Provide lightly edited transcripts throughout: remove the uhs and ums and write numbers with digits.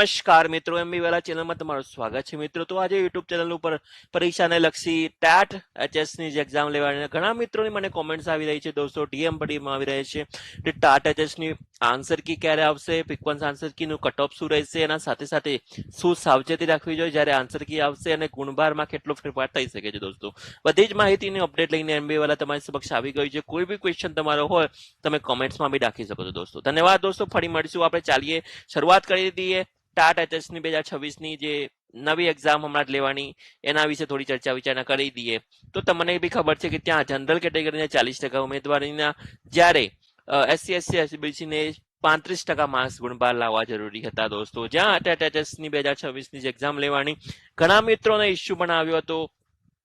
નમસ્કાર મિત્રો, એમબી વાલા ચેનલમાં તમારું સ્વાગત છે મિત્રો. તો આજે યુટ્યુબ ચેનલ ઉપર પરીક્ષાને લક્ષી ટેટ એચએસની જે એક્ઝામ લેવાની ઘણા મિત્રોની મને કોમેન્ટ્સ આવી રહી છે દોસ્તો. ડીએમ પડીમાં આવી રહી છે કે ટેટ એચએસની આન્સર કી ક્યારે આવશે, સિક્વન્સ આન્સર કીનું કટ ઓફ શું રહેશે, એના સાથે સાથે શું સાવચેતી રાખવી જોઈએ જ્યારે આન્સર કી આવશે અને ગુણભારમાં કેટલો ફેરફાર થઈ શકે છે દોસ્તો. બધી જ માહિતીની અપડેટ લઈને એમબી વાલા તમારી સમક્ષ આવી ગઈ છે. કોઈ બી ક્વેશ્ચન તમારો હોય તમે કોમેન્ટ્સમાં બી રાખી શકો છો દોસ્તો. ધન્યવાદ દોસ્તો. ફરી મળીશું. આપણે ચાલીએ, શરૂઆત કરી દઈએ ટાટ એચએસની 2026ની જે નવી એક્ઝામ હમણાં જ લેવાની એના વિશે થોડી ચર્ચા વિચારણા કરી દઈએ. તો તમને બી ખબર છે કે ત્યાં જનરલ કેટેગરીના 40% ઉમેદવારીના જ્યારે એસસી એસટી એસબીસીને 35% માર્ક્સ ગુણભાર લાવવા જરૂરી હતા દોસ્તો. જ્યાં ટેટ એચએસની 2026ની જે એક્ઝામ લેવાની ઘણા મિત્રોને ઇસ્યુ પણ આવ્યો હતો.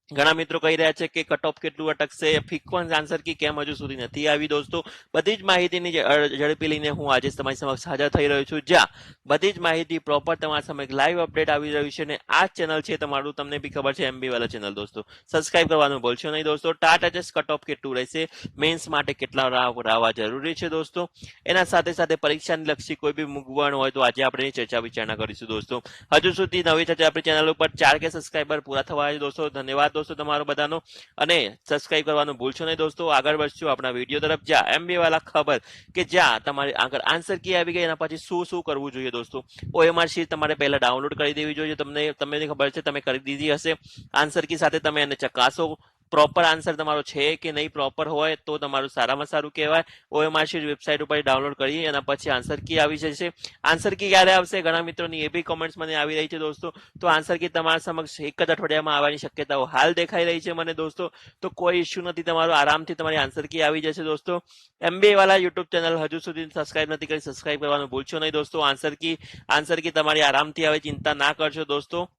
ઘણા મિત્રો કહી રહ્યા છે કે કટ ઓફ કેટલું અટકશે, ફ્રીક્વન્સ આન્સર કી કેમ હજુ સુધી નથી આવી દોસ્તો. બધી જ માહિતીની ઝડપી લઈને હું આજે તમારી સમક્ષ હાજર થઈ રહ્યો છું, જ્યાં બધી જ માહિતી પ્રોપર તમારા સમક્ષ લાઈવ અપડેટ આવી રહ્યું છે. અને આ ચેનલ છે તમારું, તમને બી ખબર છે, એમબી વાળા ચેનલ દોસ્તો. સબસ્ક્રાઇબ કરવાનું ભૂલશો નહીં દોસ્તો. ટાટ એચએસ કટ ઓફ કેટલું રહેશે, મેન્સ માટે કેટલા રાવા જરૂરી છે દોસ્તો, એના સાથે સાથે પરીક્ષાની લક્ષી કોઈ બી મૂંઝવણ હોય તો આજે આપણે ચર્ચા વિચારણા કરીશું દોસ્તો. હજુ સુધી નવી થશે આપણી ચેનલ ઉપર 4K સબસ્ક્રાઇબર પૂરા થવા છે દોસ્તો. ધન્યવાદ દોસ્તો તમારો બધાનો, અને સબસ્ક્રાઇબ કરવાનું ભૂલશો નહીં દોસ્તો. આગળ વધશું આપણા વિડીયો તરફ, જ્યાં એમબી વાળા ખબર કે જ્યાં તમારી આગળ આન્સર કી આવી ગઈ એના પછી શું શું કરવું જોઈએ દોસ્તો. ઓએમઆર શીટ તમારે પહેલા ડાઉનલોડ કરી દેવી જોઈએ. તમને ખબર છે, તમે કરી દીધી હશે. આન્સર કી સાથે તમે એને ચકાસો પ્રોપર આન્સર તમારો છે કે નહીં. પ્રોપર હોય તો તમારું સારામાં સારું કહેવાય. ઓએમઆર શીટ વેબસાઇટ ઉપર ડાઉનલોડ કરી એના પછી આન્સર કી આવી જશે. આન્સર કી ક્યારે આવશે, ઘણા મિત્રોની એ બી કોમેન્ટ્સ મને આવી રહી છે દોસ્તો. તો આન્સર કી તમારા સમક્ષ એક જ અઠવાડિયામાં આવવાની શક્યતાઓ હાલ દેખાઈ રહી છે મને દોસ્તો. તો કોઈ ઇસ્યુ નથી, તમારું આરામથી તમારી આન્સર કી આવી જશે દોસ્તો. એમબી વાળા યુટ્યુબ ચેનલ હજુ સુધી સબસ્ક્રાઇબ નથી કરી, સબસ્ક્રાઇબ કરવાનું ભૂલશો નહીં દોસ્તો. આન્સર કી તમારી આરામથી આવે, ચિંતા ના કરશો દોસ્તો.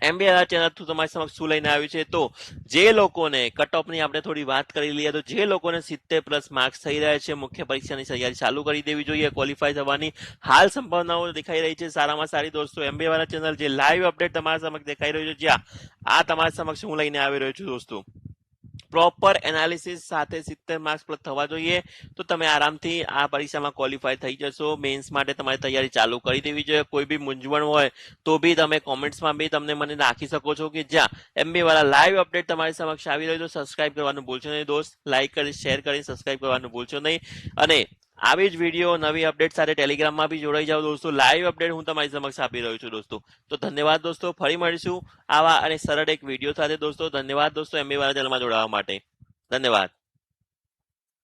એમબી વાળા ચેનલ તમારી સમક્ષ શું લઈને આવ્યું છે, તો જે લોકોને કટ ઓફની આપણે થોડી વાત કરી લઈએ તો જે લોકોને 70+ માર્ક્સ થઈ રહ્યા છે, મુખ્ય પરીક્ષાની તૈયારી ચાલુ કરી દેવી જોઈએ. ક્વોલિફાય થવાની હાલ સંભાવનાઓ દેખાઈ રહી છે સારામાં સારી દોસ્તો. એમબી વાળા ચેનલ જે લાઈવ અપડેટ તમારા સમક્ષ દેખાઈ રહ્યું છે, જ્યાં આ તમારા સમક્ષ હું લઈને આવી રહ્યો છું દોસ્તો. પ્રોપર એનાલિસિસ સાથે 70 માર્ક્સ પ્લસ થવા જોઈએ તો તમે આરામથી આ પરીક્ષામાં ક્વોલિફાય થઈ જશો. મેન્સ માટે તમારી તૈયારી ચાલુ કરી દેવી જોઈએ. કોઈ બી મૂંઝવણ હોય તો બી તમે કોમેન્ટ્સમાં બી તમને મને નાખી શકો છો, કે જ્યાં એમબી વાળા લાઈવ અપડેટ તમારી સમક્ષ આવી રહ્યું. તો સબસ્ક્રાઇબ કરવાનું ભૂલશો નહીં દોસ્ત. લાઈક કરી, શેર કરી, સબસ્ક્રાઇબ કરવાનું ભૂલશો નહીં. અને આવી જ વિડીયો નવી અપડેટ સાથે ટેલિગ્રામમાં બી જોડાઈ જાઓ દોસ્તો. લાઈવ અપડેટ હું તમારી સમક્ષ આપી રહ્યો છું દોસ્તો. તો ધન્યવાદ દોસ્તો. ફરી મળીશું આવા અને સરળ એક વિડીયો સાથે દોસ્તો. ધન્યવાદ દોસ્તો એમબી વાળા ચેનલમાં જોડાવા માટે. ધન્યવાદ.